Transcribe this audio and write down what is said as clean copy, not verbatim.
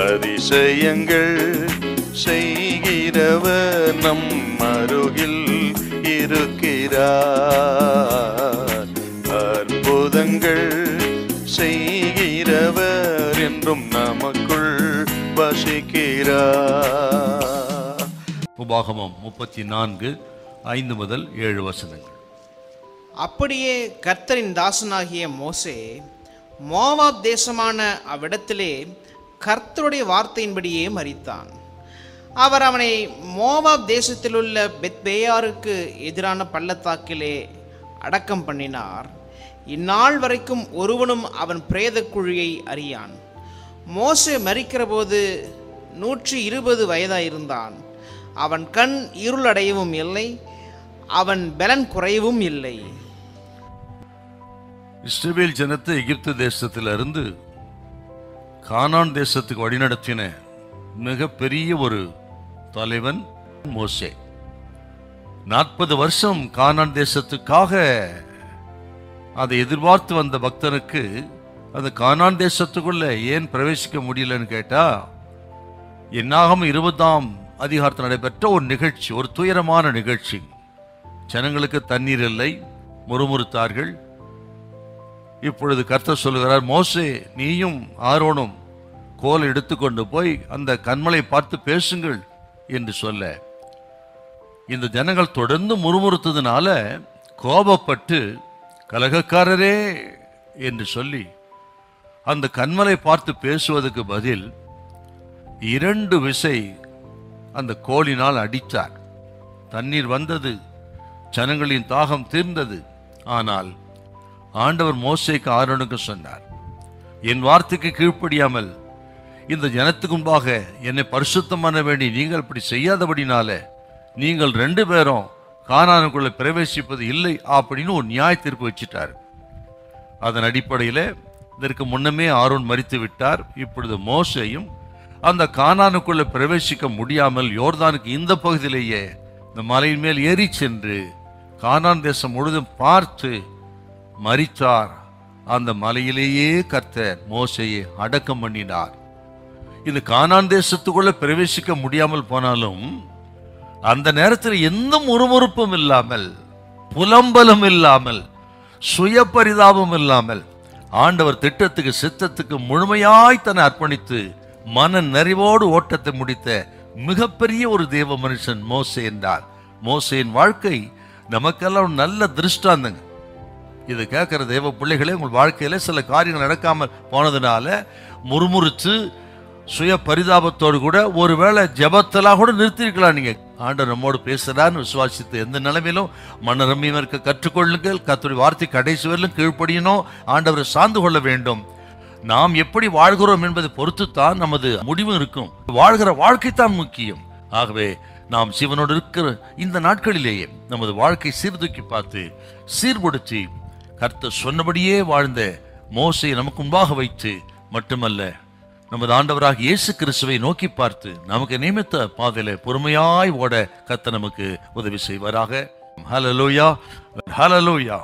அதிசயங்கள் செய்கிறவர் நம் அருகில் இருக்கிறார். அற்புதங்கள் செய்கிறவர் என்றும் நமக்குள் வசிக்கிறார். உபாகமம் 34:5-7 அப்படியே கர்த்தரின் தாசனாகிய மோசே மோவாப் தேசமான அவ்விடத்திலே கர்த்தருடைய வார்த்தையின்படியே மரித்தான். அவர் அவனை மோவாப் தேசத்திலுள்ள பெத்பேயாருக்கு எதிரான பள்ளத்தாக்கிலே அடக்கம் பண்ணினார். இந்நாள் வரைக்கும் ஒருவனும் அவன் பிரேத குழியை அறியான். மோசே மரிக்கிற போது 120 வயதாயிருந்தான். அவன் கண் இருளடையவும் இல்லை, அவன் பலன் குறையவும் இல்லை. இஸ்ரவேல் ஜனத்தை எகிப்து தேசத்திலிருந்து கானான் தேசத்துக்கு வழிநடத்தின மிகப்பெரிய ஒரு தலைவன் மோசே. 40 வருஷம் கானான் தேசத்துக்காக அதை எதிர்பார்த்து வந்த பக்தனுக்கு அந்த கானான் தேசத்துக்குள்ள ஏன் பிரவேசிக்க முடியலன்னு கேட்டா, என்னாகும் 20ஆம் அதிகாரத்தில் நடைபெற்ற ஒரு நிகழ்ச்சி, ஒரு துயரமான நிகழ்ச்சி. ஜனங்களுக்கு தண்ணீர் இல்லை, முறுமுறுத்தார்கள். இப்பொழுது கர்த்தர் சொல்லுகிறார், மோசே நீயும் ஆரோனும் கோலை எடுத்துக்கொண்டு போய் அந்த கன்மலை பார்த்து பேசுங்கள் என்று சொல்ல, இந்த ஜனங்கள் தொடர்ந்து முறுமுறுத்ததுனால கோபப்பட்டு கலகக்காரரே என்று சொல்லி அந்த கன்மலை பார்த்து பேசுவதற்கு பதில் 2 விசை அந்த கோலினால் அடித்தார். தண்ணீர் வந்தது, ஜனங்களின் தாகம் தீர்ந்தது. ஆனால் ஆண்டவர் மோசேக்கு ஆரோனுக்கு சொன்னார், என் வார்த்தைக்கு கீழ்ப்படியாமல் இந்த ஜனத்துக்கு முன்பாக என்னை பரிசுத்தம் பண்ண வேண்டி நீங்கள் இப்படி செய்யாதபடினால நீங்கள் 2 பேரும் கானானுக்குள்ள பிரவேசிப்பது இல்லை அப்படின்னு ஒரு நியாய தீர்ப்பு வச்சிட்டார். அதன் அடிப்படையில் இதற்கு முன்னமே ஆரோன் மரித்து விட்டார். இப்பொழுது மோசேயும் அந்த கானானுக்குள்ள பிரவேசிக்க முடியாமல் யோர்தானுக்கு இந்த பகுதியிலேயே இந்த மலையின் மேல் ஏறி சென்று கானான் தேசம் முழுதும் பார்த்து மரித்தார். அந்த மலையிலேயே கர்த்தர் மோசேயை அடக்கம் பண்ணினார். இந்த கானான் தேசத்துக்குள்ள பிரவேசிக்க முடியாமல் போனாலும் அந்த நேரத்தில் எந்த முறுமுறுப்பும் இல்லாமல், புலம்பலும் இல்லாமல், சுய பரிதாபம் இல்லாமல் ஆண்டவர் திட்டத்துக்கு சித்தத்துக்கு முழுமையாய் தன்னை அர்ப்பணித்து மன நிறைவோடு ஓட்டத்தை முடித்த மிகப்பெரிய ஒரு தேவ மனுஷன் மோசே என்றார். மோசேயின் வாழ்க்கை நமக்கெல்லாம் நல்ல திருஷ்டாந்தங்க. இது கேட்கிற தேவ பிள்ளைகளே, உங்கள் வாழ்க்கையில சில காரியங்கள் நடக்காமல் போனதுனால முறுமுறுத்து சுய பரிதாபத்தோடு கூட ஒருவேளை ஜபத்தெல்லாம் கூட நிறுத்திருக்கலாம். நீங்க ஆண்டவர் நம்மோடு பேசுறான்னு விசுவாசித்து எந்த நிலைமையிலும் மனரம்மியம் இருக்க கற்றுக்கொள்ளுங்கள். கர்த்தருடைய வார்த்தை கடைசி வரையிலும் கீழ்ப்படியணும். ஆண்டவரை சார்ந்து கொள்ள வேண்டும். நாம் எப்படி வாழ்கிறோம் என்பதை பொறுத்துத்தான் நமது முடிவும் இருக்கும். வாழ்கிற வாழ்க்கை தான் முக்கியம். ஆகவே நாம் சிவனோடு இருக்கிற இந்த நாட்களிலேயே நமது வாழ்க்கை சீர்தூக்கி பார்த்து சீர்படுத்தி கர்த்தர் சொன்னபடியே வாழ்ந்த மோசையை நமக்கு முன்பாக வைத்து மட்டுமல்ல, நமது ஆண்டவராக இயேசு கிறிஸ்துவை நோக்கி பார்த்து நமக்கு நியமித்த பாதையில பொறுமையாய் ஓட கர்த்தர் நமக்கு உதவி செய்வாராக. ஹல்லேலூயா, ஹல்லேலூயா.